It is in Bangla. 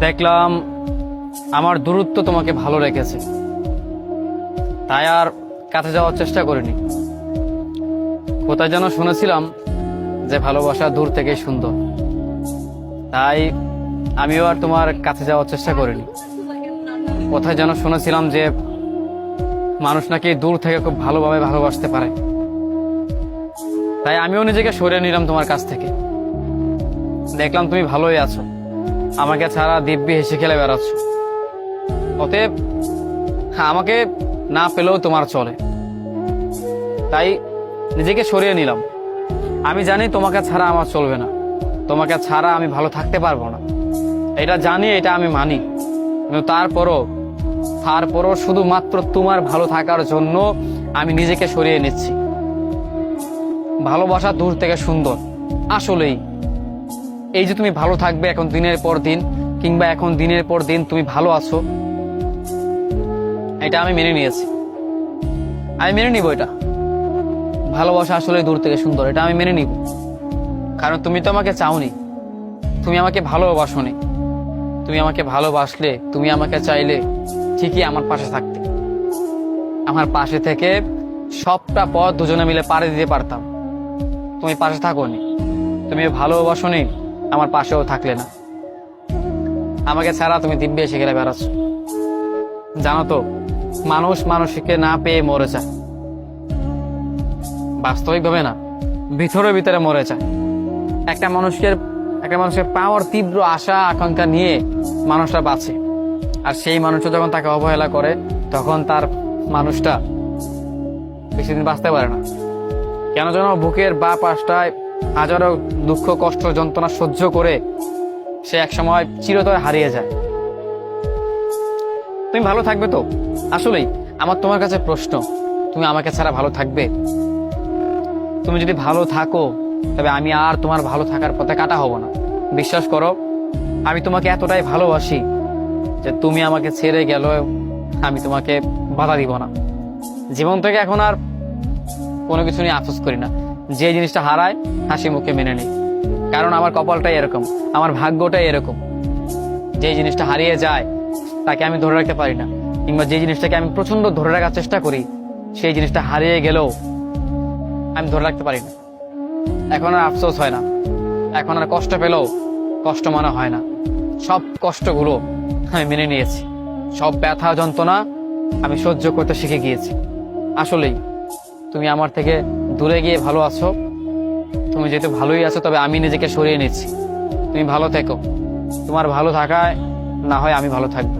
দেখলাম আমার দূরত্ব তোমাকে ভালো রেখেছে, তাই আর কাছে যাওয়ার চেষ্টা করিনি। কোথায় যেন শুনেছিলাম যে ভালোবাসা দূর থেকে সুন্দর, তাই আমিও আর তোমার কাছে যাওয়ার চেষ্টা করিনি। কোথায় যেন শুনেছিলাম যে মানুষ নাকি দূর থেকে খুব ভালোভাবে ভালোবাসতে পারে, তাই আমিও নিজেকে সরিয়ে নিলাম তোমার কাছ থেকে। দেখলাম তুমি ভালোই আছো, আমাকে ছাড়া দিব্যি হেসে খেলে বেড়াচ্ছ। অতএব আমাকে না পেলেও তোমার চলে, তাই নিজেকে সরিয়ে নিলাম। আমি জানি তোমাকে ছাড়া আমার চলবে না, তোমাকে ছাড়া আমি ভালো থাকতে পারবো না, এটা জানি, এটা আমি মানি। কিন্তু তারপরও শুধুমাত্র তোমার ভালো থাকার জন্য আমি নিজেকে সরিয়ে নিচ্ছি। ভালোবাসা দূর থেকে সুন্দর। আসলেই এই যে তুমি ভালো থাকবে এখন দিনের পর দিন, কিংবা এখন দিনের পর দিন তুমি ভালো আছো, এটা আমি মেনে নিয়েছি, আমি মেনে নিব। এটা ভালোবাসা আসলে দূর থেকে সুন্দর, এটা আমি মেনে নিব। কারণ তুমি তো আমাকে চাওনি, তুমি আমাকে ভালোবাসোনি। তুমি আমাকে ভালোবাসলে, তুমি আমাকে চাইলে ঠিকই আমার পাশে থাকতে, আমার পাশে থেকে সবটা পথ দুজনে মিলে পাড়ি দিতে পারতাম। তুমি পাশে থাকোনি, তুমি ভালোবাসোনি, আমার পাশেও থাকলে না। আমাকে ছাড়া তুমি দিব্যি এসে গেলে বেড়াচ্ছ। জানো তো, মানুষ মানুষকে না পেয়ে মরে যায়, বাস্তবিকভাবে না, ভিতরে মরে যায়। একটা মানুষের পাওয়ার তীব্র আশা আকাঙ্ক্ষা নিয়ে মানুষটা বাঁচে, আর সেই মানুষটা যখন তাকে অবহেলা করে, তখন তার মানুষটা বেশি দিন বাঁচতে পারে না। কেন যেন বুকের বা পাশটায় হাজারো দুঃখ কষ্ট যন্ত্রণা সহ্য করে সে একসময় চিরতরে হারিয়ে যায়। তুমি ভালো থাকবে তো? আসলেই আমার তোমার কাছে প্রশ্ন, তুমি আমাকে ছাড়া ভালো থাকবে? তুমি যদি ভালো থাকো, তবে আমি আর তোমার ভালো থাকার পথে কাটা হব না। বিশ্বাস করো, আমি তোমাকে এতটাই ভালোবাসি যে তুমি আমাকে ছেড়ে গেল, আমি তোমাকে বাধা দিব না। জীবন থেকে এখন আর কোনো কিছু নিয়ে আফসোস করি না। যে জিনিসটা হারায় হাসি মুখে মেনে নিই, কারণ আমার কপালটাই এরকম, আমার ভাগ্যটাই এরকম। যে জিনিসটা হারিয়ে যায় তাকে আমি ধরে রাখতে পারি না, কিংবা যে জিনিসটাকে আমি প্রচন্ড ধরে রাখার চেষ্টা করি, সেই জিনিসটা হারিয়ে গেলেও আমি ধরে রাখতে পারি না। এখন আর আফসোস হয় না, এখন আর কষ্ট পেলেও কষ্ট মনে হয় না। সব কষ্টগুলো আমি মেনে নিয়েছি, সব ব্যথা যন্ত্রণা আমি সহ্য করতে শিখে গিয়েছি। আসলেই তুমি আমার থেকে দূরে গিয়ে ভালো আছো। তুমি যেহেতু ভালোই আছো, তবে আমি নিজেকে সরিয়ে নিচ্ছি। তুমি ভালো থেকো, তোমার ভালো থাকায় না হয় আমি ভালো থাকবো।